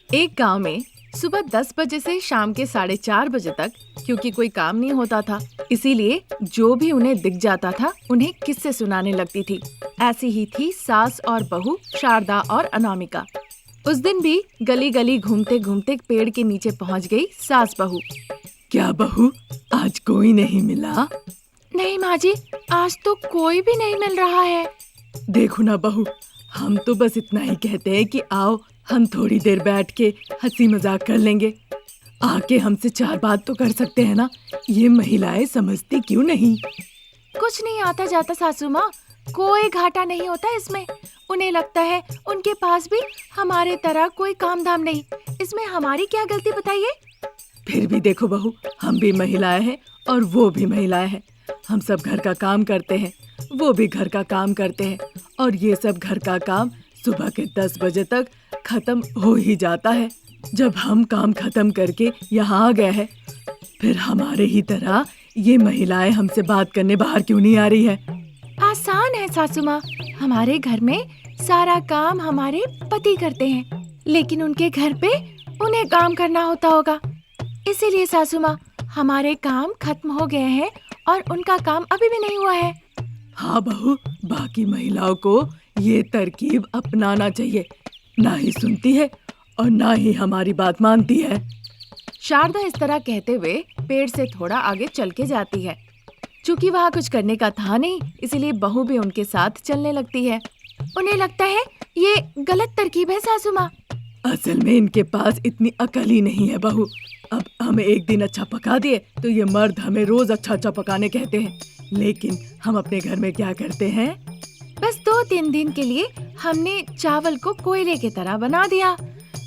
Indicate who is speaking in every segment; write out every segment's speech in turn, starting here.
Speaker 1: एक गांव में सुबह 10 बजे से शाम के 4:30 बजे तक, क्योंकि कोई काम नहीं होता था, इसीलिए जो भी उन्हें दिख जाता था उन्हें किस्से सुनाने लगती थी। ऐसी ही थी सास और बहू शारदा और अनामिका। उस दिन भी गली गली घूमते घूमते पेड़ के नीचे पहुंच गई सास बहू।
Speaker 2: क्या बहू, आज कोई नहीं मिला?
Speaker 1: नहीं माँ जी, आज तो कोई भी नहीं मिल रहा है।
Speaker 2: देखो ना बहू, हम तो बस इतना ही कहते हैं कि आओ हम थोड़ी देर बैठ के हंसी मजाक कर लेंगे। आके हमसे 4 बात तो कर सकते हैं ना। ये महिलाएं समझती क्यों नहीं?
Speaker 1: कुछ नहीं आता जाता सासू माँ, कोई घाटा नहीं होता इसमें। उन्हें लगता है उनके पास भी हमारे तरह कोई काम धाम नहीं। इसमें हमारी क्या गलती बताइए?
Speaker 2: फिर भी देखो बहू, हम भी महिलाएं हैं और वो भी महिलाएं हैं। हम सब घर का काम करते हैं, वो भी घर का काम करते हैं, और ये सब घर का काम सुबह के 10 बजे तक खत्म हो ही जाता है। जब हम काम खत्म करके यहाँ आ गए हैं, फिर हमारे ही तरह ये महिलाएं हमसे बात करने बाहर क्यों नहीं आ रही है?
Speaker 1: आसान है सासू माँ, हमारे घर में सारा काम हमारे पति करते हैं, लेकिन उनके घर पे उन्हें काम करना होता होगा। इसीलिए सासू माँ, हमारे काम खत्म हो गए हैं और उनका काम अभी भी नहीं हुआ है।
Speaker 2: हाँ बहू, बाकी महिलाओं को ये तरकीब अपनाना चाहिए। ना ही सुनती है और ना ही हमारी बात मानती है।
Speaker 1: शारदा इस तरह कहते हुए पेड़ से थोड़ा आगे चल के जाती है। चूंकि वहाँ कुछ करने का था नहीं, इसीलिए बहू भी उनके साथ चलने लगती है। उन्हें लगता है ये गलत तरकीब है सासू माँ।
Speaker 2: असल में इनके पास इतनी अकल ही नहीं है बहू। अब हमें एक दिन अच्छा पका दिए तो ये मर्द हमें रोज अच्छा अच्छा पकाने कहते हैं, लेकिन हम अपने घर में क्या करते हैं?
Speaker 1: बस 2-3 दिन के लिए हमने चावल को कोयले की तरह बना दिया।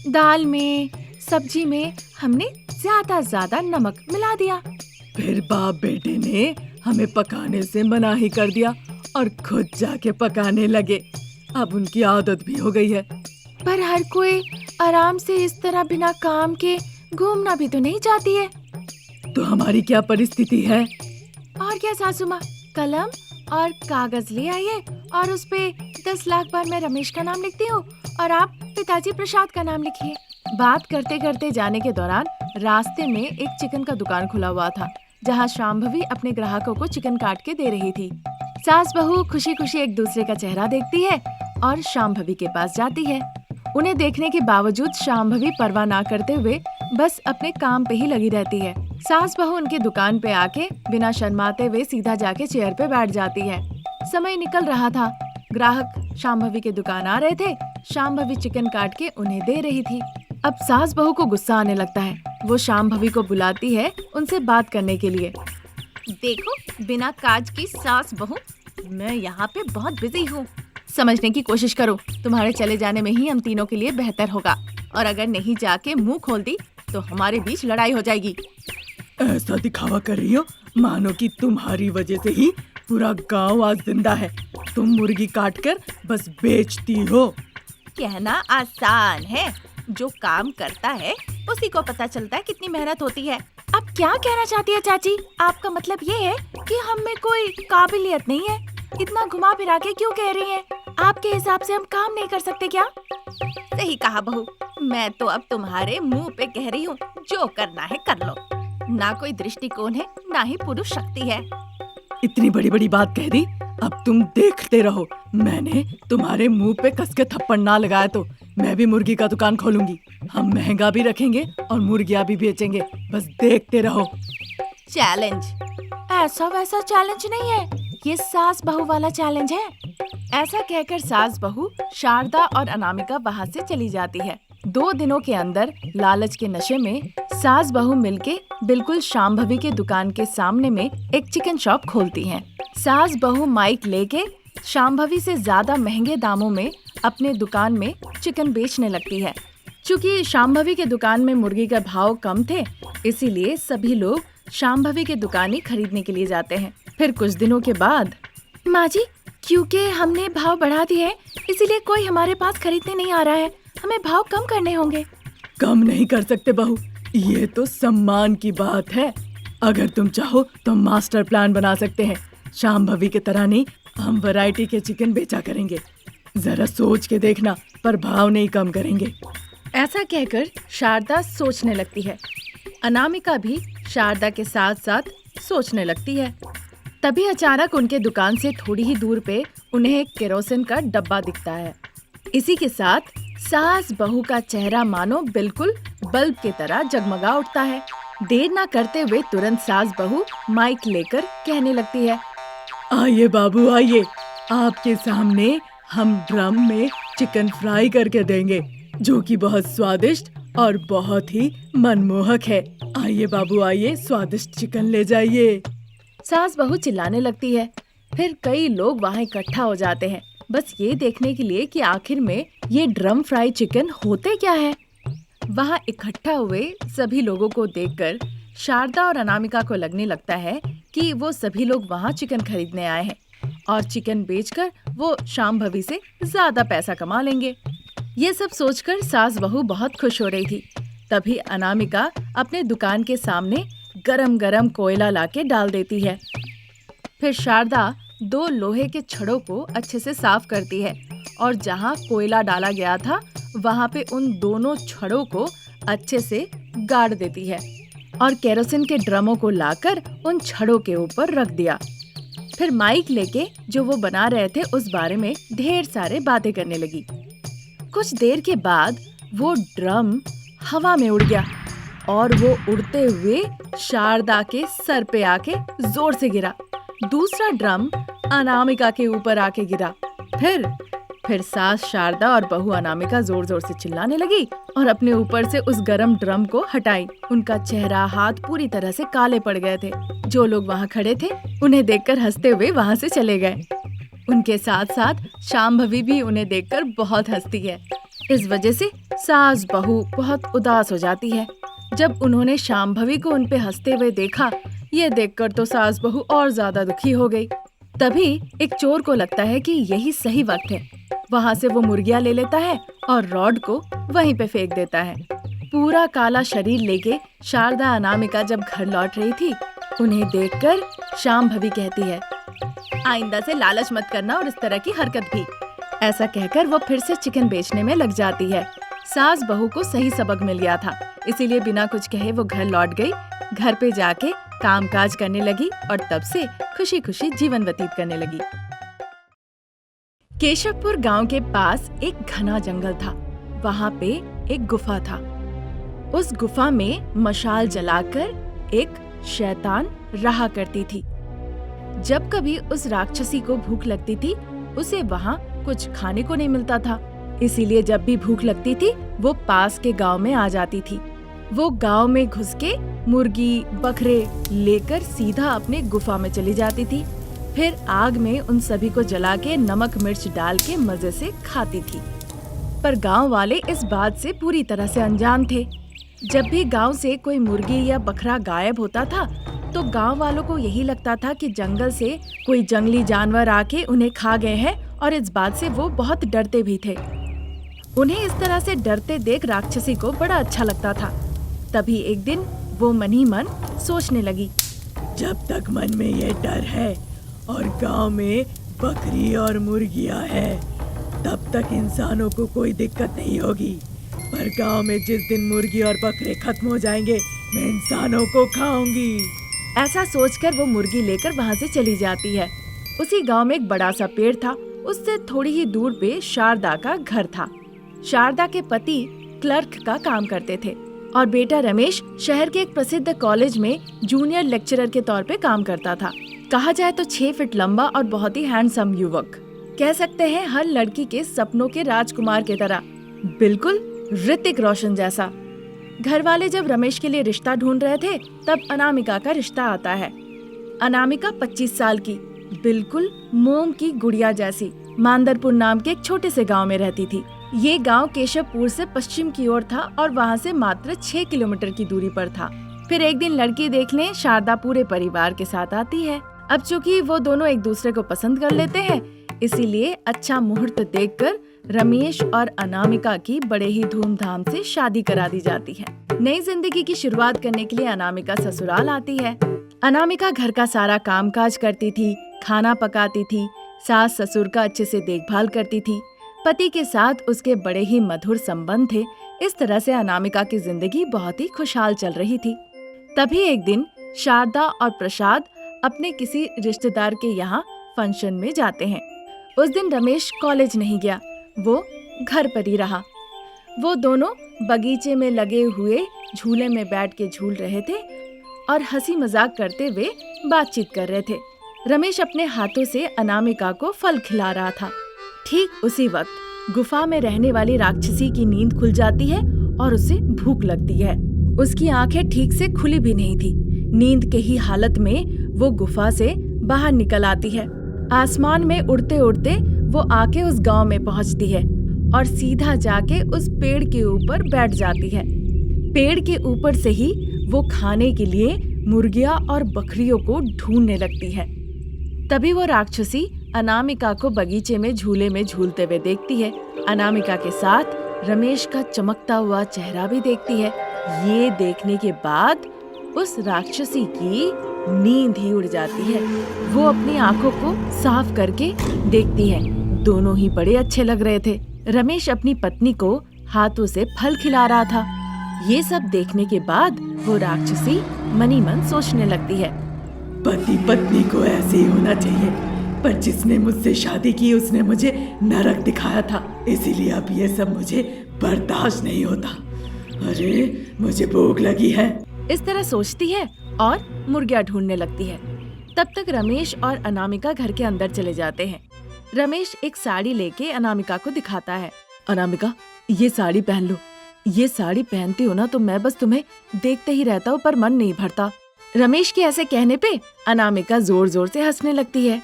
Speaker 1: दाल में, सब्जी में हमने ज्यादा नमक मिला दिया।
Speaker 2: फिर बाप बेटे ने हमें पकाने से मना ही कर दिया और खुद जाके पकाने लगे। अब उनकी आदत भी हो गई है।
Speaker 1: पर हर कोई आराम से इस तरह बिना काम के घूमना भी तो नहीं चाहती है।
Speaker 2: तो हमारी क्या परिस्थिति है?
Speaker 1: और क्या सासू माँ, कलम और कागज ले आइए और उस पे 10 लाख बार मैं रमेश का नाम लिखती हूँ और आप पिताजी प्रसाद का नाम लिखिए। बात करते करते जाने के दौरान रास्ते में एक चिकन का दुकान खुला हुआ था, जहाँ शांभवी अपने ग्राहकों को चिकन काट के दे रही थी। सास बहू खुशी खुशी एक दूसरे का चेहरा देखती है और शांभवी के पास जाती है। उन्हें देखने के बावजूद शांभवी परवाह ना करते हुए बस अपने काम पे ही लगी रहती है। सास बहू उनकी दुकान पे आके बिना शर्माते हुए सीधा जाके चेयर पे बैठ जाती है। समय निकल रहा था, ग्राहक शांभवी के दुकान आ रहे थे। शांभवी चिकन काट के उन्हें दे रही थी। अब सास बहू को गुस्सा आने लगता है। वो शांभवी को बुलाती है उनसे बात करने के लिए। देखो बिना काज की सास बहू, मैं यहाँ पे बहुत बिजी हूँ। समझने की कोशिश करो, तुम्हारे चले जाने में ही हम तीनों के लिए बेहतर होगा, और अगर नहीं जाके मुंह खोल दी तो हमारे बीच लड़ाई हो जाएगी।
Speaker 2: ऐसा दिखावा कर रही हो मानो कि तुम्हारी वजह से ही पूरा गांव आज जिंदा है। तुम मुर्गी काटकर बस बेचती हो।
Speaker 1: कहना आसान है, जो काम करता है उसी को पता चलता है कितनी मेहनत होती है। अब क्या कहना चाहती है चाची? आपका मतलब ये है कि हम में कोई काबिलियत नहीं है? इतना घुमा फिरा के क्यों कह रही हैं? आपके हिसाब से हम काम नहीं कर सकते क्या? सही कहा बहू, मैं तो अब तुम्हारे मुंह पे कह रही हूँ, जो करना है कर लो। ना कोई दृष्टिकोण है, ना ही पुरुष शक्ति है।
Speaker 2: इतनी बड़ी बड़ी बात कह दी, अब तुम देखते रहो। मैंने तुम्हारे मुंह पे कस के थप्पड़ ना लगाया तो मैं भी मुर्गी का दुकान खोलूंगी। हम महंगा भी रखेंगे और मुर्गियां भी बेचेंगे, बस देखते रहो। चैलेंज?
Speaker 1: ऐसा वैसा चैलेंज नहीं है, ये सास बहू वाला चैलेंज है। ऐसा कहकर सास बहू शारदा और अनामिका वहाँ से चली जाती है। 2 दिनों के अंदर लालच के नशे में सास बहू मिलके बिल्कुल शांभवी के दुकान के सामने में एक चिकन शॉप खोलती हैं। सास बहू माइक लेके शांभवी से ज्यादा महंगे दामों में अपने दुकान में चिकन बेचने लगती है। चूँकि शांभवी के दुकान में मुर्गी का भाव कम थे, इसीलिए सभी लोग शांभवी के दुकान ही खरीदने के लिए जाते हैं। फिर कुछ दिनों के बाद, माँ जी, क्योंकि हमने भाव बढ़ा दिए हैं, इसीलिए कोई हमारे पास खरीदने नहीं आ रहा है। हमें भाव कम करने होंगे।
Speaker 2: कम नहीं कर सकते बहू, ये तो सम्मान की बात है। अगर तुम चाहो तो मास्टर प्लान बना सकते हैं। शांभवी की तरह नहीं, हम वैरायटी के चिकन बेचा करेंगे। जरा सोच के देखना, पर भाव नहीं कम करेंगे।
Speaker 1: ऐसा कहकर शारदा सोचने लगती है। अनामिका भी शारदा के साथ साथ सोचने लगती है। तभी अचानक उनके दुकान से थोड़ी ही दूर पे उन्हें एक केरोसिन का डब्बा दिखता है। इसी के साथ सास बहू का चेहरा मानो बिल्कुल बल्ब की तरह जगमगा उठता है। देर ना करते हुए तुरंत सास बहू माइक लेकर कहने लगती है,
Speaker 2: आइए बाबू आइए, आपके सामने हम ड्रम में चिकन फ्राई करके देंगे, जो कि बहुत स्वादिष्ट और बहुत ही मनमोहक है। आइए बाबू आइए, स्वादिष्ट चिकन ले जाइए।
Speaker 1: सास बहू चिल्लाने लगती है। फिर कई लोग वहाँ इकट्ठा हो जाते हैं, बस ये देखने के लिए कि आखिर में ये ड्रम फ्राई चिकन होते क्या है। वहाँ इकट्ठा हुए सभी लोगों को देखकर शारदा और अनामिका को लगने लगता है कि वो सभी लोग वहाँ चिकन खरीदने आए हैं और चिकन बेचकर वो शांभवी से ज्यादा पैसा कमा लेंगे। ये सब सोचकर सास बहू बहुत खुश हो रही थी। तभी अनामिका अपने दुकान के सामने गरम गरम कोयला लाके डाल देती है। फिर शारदा 2 लोहे के छड़ों को अच्छे से साफ करती है और जहाँ कोयला डाला गया था वहाँ पे उन दोनों छड़ों को अच्छे से गाड़ देती है और केरोसिन के ड्रमों को लाकर उन छड़ों के ऊपर रख दिया। फिर माइक लेके जो वो बना रहे थे उस बारे में ढेर सारे बातें करने लगी। कुछ देर के बाद वो ड्रम हवा में उड़ गया और वो उड़ते हुए शारदा के सर पे आके जोर से गिरा। दूसरा ड्रम अनामिका के ऊपर आके गिरा। फिर सास शारदा और बहू अनामिका जोर जोर से चिल्लाने लगी और अपने ऊपर से उस गरम ड्रम को हटाई। उनका चेहरा हाथ पूरी तरह से काले पड़ गए थे। जो लोग वहाँ खड़े थे उन्हें देखकर हंसते हुए वहाँ से चले गए। उनके साथ साथ शांभवी भी उन्हें देखकर बहुत हंसती है। इस वजह से सास बहू बहुत उदास हो जाती है। जब उन्होंने शांभवी को उन पे हंसते हुए देखा, ये देखकर तो सास बहू और ज्यादा दुखी हो गई। तभी एक चोर को लगता है कि यही सही वक्त है। वहाँ से वो मुर्गियाँ ले लेता है और रॉड को वहीं पे फेंक देता है। पूरा काला शरीर लेके शारदा अनामिका जब घर लौट रही थी, उन्हें देखकर शांभवी कहती है, आइंदा से लालच मत करना और इस तरह की हरकत भी। ऐसा कहकर वो फिर से चिकन बेचने में लग जाती है। सास बहू को सही सबक मिल गया था, इसीलिए बिना कुछ कहे वो घर लौट गई। घर पे जाके कामकाज करने लगी और तब से खुशी खुशी जीवन व्यतीत करने लगी। केशवपुर गांव के पास एक घना जंगल था। वहाँ पे एक गुफा था। उस गुफा में मशाल जलाकर एक शैतान रहा करती थी। जब कभी उस राक्षसी को भूख लगती थी, उसे वहाँ कुछ खाने को नहीं मिलता था, इसीलिए जब भी भूख लगती थी वो पास के गांव में आ जाती थी। वो गांव में घुस के मुर्गी बकरे लेकर सीधा अपने गुफा में चली जाती थी। फिर आग में उन सभी को जला के नमक मिर्च डाल के मजे से खाती थी। पर गांव वाले इस बात से पूरी तरह से अनजान थे। जब भी गांव से कोई मुर्गी या बकरा गायब होता था तो गांव वालों को यही लगता था कि जंगल से कोई जंगली जानवर आके उन्हें खा गए हैं और इस बात से वो बहुत डरते भी थे। उन्हें इस तरह से डरते देख राक्षसी को बड़ा अच्छा लगता था। तभी एक दिन वो मन ही मन सोचने लगी,
Speaker 2: जब तक मन में ये डर है और गांव में बकरी और मुर्गियां हैं, तब तक इंसानों को कोई दिक्कत नहीं होगी। पर गांव में जिस दिन मुर्गी और बकरे खत्म हो जाएंगे, मैं इंसानों को खाऊंगी।
Speaker 1: ऐसा सोचकर वो मुर्गी लेकर वहाँ से चली जाती है। उसी गांव में एक बड़ा सा पेड़ था। उससे थोड़ी ही दूर पे शारदा का घर था। शारदा के पति क्लर्क का काम करते थे और बेटा रमेश शहर के एक प्रसिद्ध कॉलेज में जूनियर लेक्चरर के तौर पे काम करता था। कहा जाए तो 6 फीट लंबा और बहुत ही हैंडसम युवक, कह सकते हैं हर लड़की के सपनों के राजकुमार की तरह, बिल्कुल ऋतिक रोशन जैसा। घर वाले जब रमेश के लिए रिश्ता ढूंढ रहे थे तब अनामिका का रिश्ता आता है। अनामिका 25 साल की, बिल्कुल मोम की गुड़िया जैसी, मांदरपुर नाम के एक छोटे से गांव में रहती थी। ये गांव केशवपुर से पश्चिम की ओर था और वहाँ से मात्र 6 किलोमीटर की दूरी पर था। फिर एक दिन लड़की देखने शारदा पूरे परिवार के साथ आती है। अब चूंकि वो दोनों एक दूसरे को पसंद कर लेते हैं, इसीलिए अच्छा मुहूर्त देखकर रमेश और अनामिका की बड़े ही धूमधाम से शादी करा दी जाती है। नई जिंदगी की शुरुआत करने के लिए अनामिका ससुराल आती है। अनामिका घर का सारा कामकाज करती थी, खाना पकाती थी, सास ससुर का अच्छे से देखभाल करती थी। पति के साथ उसके बड़े ही मधुर संबंध थे। इस तरह से अनामिका की जिंदगी बहुत ही खुशहाल चल रही थी। तभी एक दिन शारदा और प्रसाद अपने किसी रिश्तेदार के यहाँ फंक्शन में जाते हैं। उस दिन रमेश कॉलेज नहीं गया, वो घर पर ही रहा। वो दोनों बगीचे में लगे हुए झूले में बैठ के झूल रहे थे और हंसी मजाक करते हुए बातचीत कर रहे थे। रमेश अपने हाथों से अनामिका को फल खिला रहा था। ठीक उसी वक्त गुफा में रहने वाली राक्षसी की नींद खुल जाती है और उसे भूख लगती है। उसकी आंखें ठीक से खुली भी नहीं थी। नींद के ही हालत में वो गुफा से बाहर निकल आती है। आसमान में उड़ते उड़ते वो आके उस गांव में पहुंचती है और सीधा जाके उस पेड़ के ऊपर बैठ जाती है। पेड़ के ऊपर से ही वो खाने के लिए मुर्गियां और बकरियों को ढूंढने लगती है। तभी वो राक्षसी अनामिका को बगीचे में झूले में झूलते हुए देखती है। अनामिका के साथ रमेश का चमकता हुआ चेहरा भी देखती है। ये देखने के बाद उस राक्षसी की नींद ही उड़ जाती है। वो अपनी आंखों को साफ करके देखती है। दोनों ही बड़े अच्छे लग रहे थे। रमेश अपनी पत्नी को हाथों से फल खिला रहा था। ये सब देखने के बाद वो राक्षसी मनी मन सोचने लगती है,
Speaker 2: पति पत्नी को ऐसे ही होना चाहिए, पर जिसने मुझसे शादी की उसने मुझे नरक दिखाया था, इसीलिए अब ये सब मुझे बर्दाश्त नहीं होता। अरे मुझे भूख लगी है।
Speaker 1: इस तरह सोचती है और मुर्गियां ढूंढने लगती है। तब तक रमेश और अनामिका घर के अंदर चले जाते हैं। रमेश एक साड़ी लेके अनामिका को दिखाता है।
Speaker 2: अनामिका, ये साड़ी पहन लो। ये साड़ी पहनती हो ना तो मैं बस तुम्हें देखते ही रहता हूँ, पर मन नहीं भरता।
Speaker 1: रमेश के ऐसे कहने पे अनामिका जोर जोर से हंसने लगती है।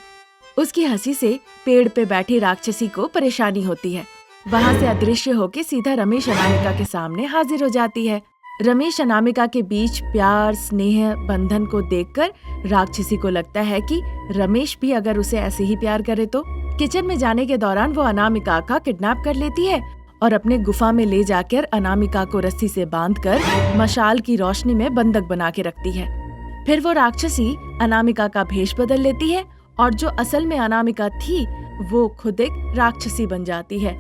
Speaker 1: उसकी हंसी से पेड़ पे बैठी राक्षसी को परेशानी होती है। वहाँ से अदृश्य होके सीधा रमेश अनामिका के सामने हाजिर हो जाती है। रमेश अनामिका के बीच प्यार स्नेह बंधन को देखकर राक्षसी को लगता है कि रमेश भी अगर उसे ऐसे ही प्यार करे तो। किचन में जाने के दौरान वो अनामिका का किडनैप कर लेती है और अपने गुफा में ले जाकर अनामिका को रस्सी से बांधकर मशाल की रोशनी में बंधक बना के रखती है। फिर वो राक्षसी अनामिका का भेष बदल लेती है और जो असल में अनामिका थी वो खुद एक राक्षसी बन जाती है।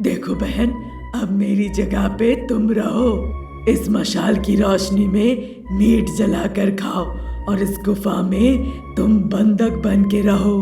Speaker 2: देखो बहन, अब मेरी जगह पे तुम रहो। इस मशाल की रोशनी में मीट जलाकर खाओ और इस गुफा में तुम बंधक बन के रहो।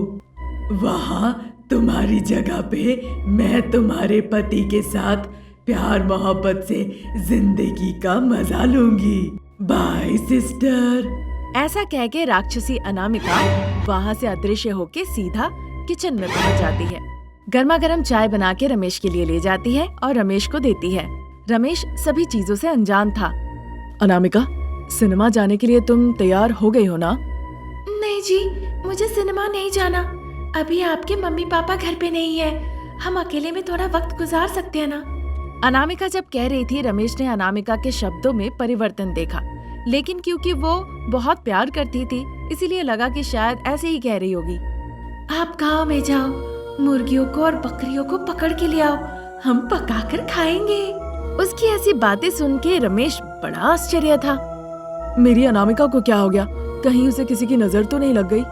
Speaker 2: वहाँ तुम्हारी जगह पे मैं तुम्हारे पति के साथ प्यार मोहब्बत से जिंदगी का मजा लूंगी। Bye sister.
Speaker 1: ऐसा कह के राक्षसी अनामिका वहाँ से अदृश्य होके सीधा किचन में पहुँच जाती है। गर्मा गर्म चाय बना के रमेश के लिए ले जाती है और रमेश को देती है। रमेश सभी चीजों से अनजान था।
Speaker 2: अनामिका, सिनेमा जाने के लिए तुम तैयार हो गई हो ना?
Speaker 1: नहीं जी, मुझे सिनेमा नहीं जाना। अभी आपके मम्मी पापा घर पे नहीं है। हम अकेले में थोड़ा वक्त गुजार सकते हैं ना? अनामिका जब कह रही थी, रमेश ने अनामिका के शब्दों में परिवर्तन देखा, लेकिन क्योंकि वो बहुत प्यार करती थी इसीलिए लगा कि शायद ऐसे ही कह रही होगी। आप गाँव में जाओ, मुर्गियों को और बकरियों को पकड़ के ले आओ, हम पका कर खाएंगे। उसकी ऐसी बातें सुन के रमेश बड़ा आश्चर्य था।
Speaker 2: मेरी अनामिका को क्या हो गया? कहीं उसे किसी की नजर तो नहीं लग गई?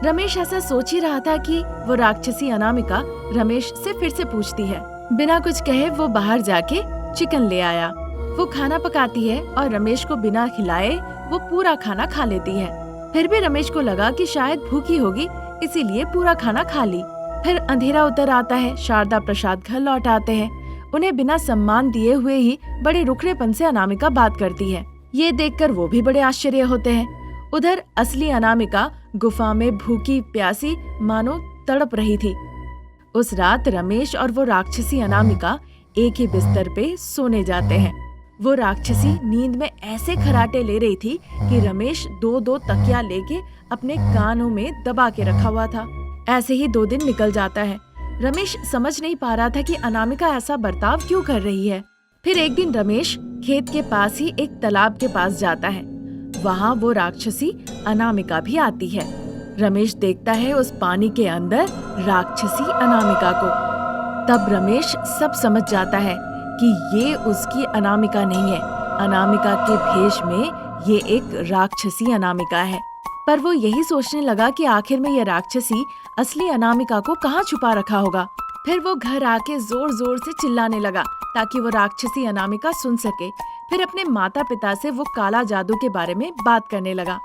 Speaker 1: रमेश ऐसा सोच ही रहा था कि वो राक्षसी अनामिका रमेश से फिर से पूछती है। बिना कुछ कहे वो बाहर जाके चिकन ले आया। वो खाना पकाती है और रमेश को बिना खिलाए वो पूरा खाना खा लेती है। फिर भी रमेश को लगा कि शायद भूखी होगी, इसीलिए पूरा खाना खा ली। फिर अंधेरा उतर आता है। शारदा प्रसाद घर लौट आते हैं। उन्हें बिना सम्मान दिए हुए ही बड़े रुखड़ेपन से अनामिका बात करती है। ये देखकर वो भी बड़े आश्चर्य होते हैं। उधर असली अनामिका गुफा में भूखी प्यासी मानो तड़प रही थी। उस रात रमेश और वो राक्षसी अनामिका एक ही बिस्तर पे सोने जाते हैं। वो राक्षसी नींद में ऐसे खराटे ले रही थी कि रमेश दो दो तकिया लेके अपने कानों में दबा के रखा हुआ था। ऐसे ही 2 दिन निकल जाता है। रमेश समझ नहीं पा रहा था कि अनामिका ऐसा बर्ताव क्यों कर रही है। फिर एक दिन रमेश खेत के पास ही एक तालाब के पास जाता है। वहाँ वो राक्षसी अनामिका भी आती है। रमेश देखता है उस पानी के अंदर राक्षसी अनामिका को। तब रमेश सब समझ जाता है कि ये उसकी अनामिका नहीं है। अनामिका के भेष में ये एक राक्षसी अनामिका है। पर वो यही सोचने लगा कि आखिर में ये राक्षसी असली अनामिका को कहाँ छुपा रखा होगा। फिर वो घर आके जोर जोर से चिल्लाने लगा ताकि वो राक्षसी अनामिका सुन सके। फिर अपने माता पिता से वो काला जादू के बारे में बात करने लगा।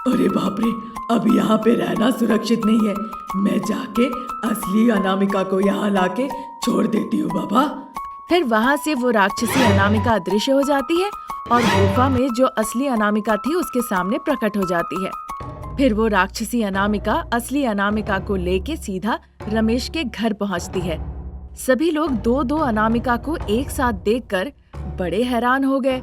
Speaker 2: अरे बाप रे, अब यहाँ पे रहना सुरक्षित नहीं है। मैं जाके असली अनामिका को यहाँ लाके छोड़ देती हूँ बाबा।
Speaker 1: फिर वहाँ से वो राक्षसी अनामिका अदृश्य हो जाती है और गुफा में जो असली अनामिका थी उसके सामने प्रकट हो जाती है। फिर वो राक्षसी अनामिका असली अनामिका को लेके सीधा रमेश के घर पहुँचती है। सभी लोग दो दो अनामिका को एक साथ देखकर बड़े हैरान हो गए,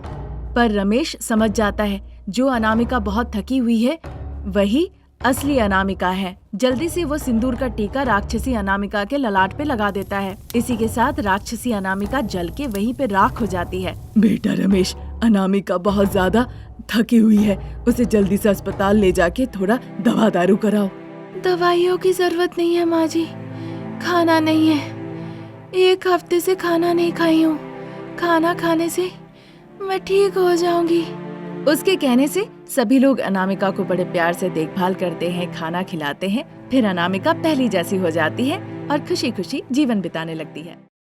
Speaker 1: पर रमेश समझ जाता है जो अनामिका बहुत थकी हुई है वही असली अनामिका है। जल्दी से वो सिंदूर का टीका राक्षसी अनामिका के ललाट पे लगा देता है। इसी के साथ राक्षसी अनामिका जल के वहीं पे राख हो जाती है।
Speaker 2: बेटा रमेश, अनामिका बहुत ज्यादा थकी हुई है, उसे जल्दी से अस्पताल ले जाके थोड़ा दवा दारू कराओ।
Speaker 1: दवाइयों की जरूरत नहीं है माँ जी, खाना नहीं है। 1 हफ्ते से खाना नहीं खाई हूँ, खाना खाने से मैं ठीक हो जाऊंगी। उसके कहने से सभी लोग अनामिका को बड़े प्यार से देखभाल करते हैं, खाना खिलाते हैं। फिर अनामिका पहली जैसी हो जाती है और खुशी खुशी जीवन बिताने लगती है।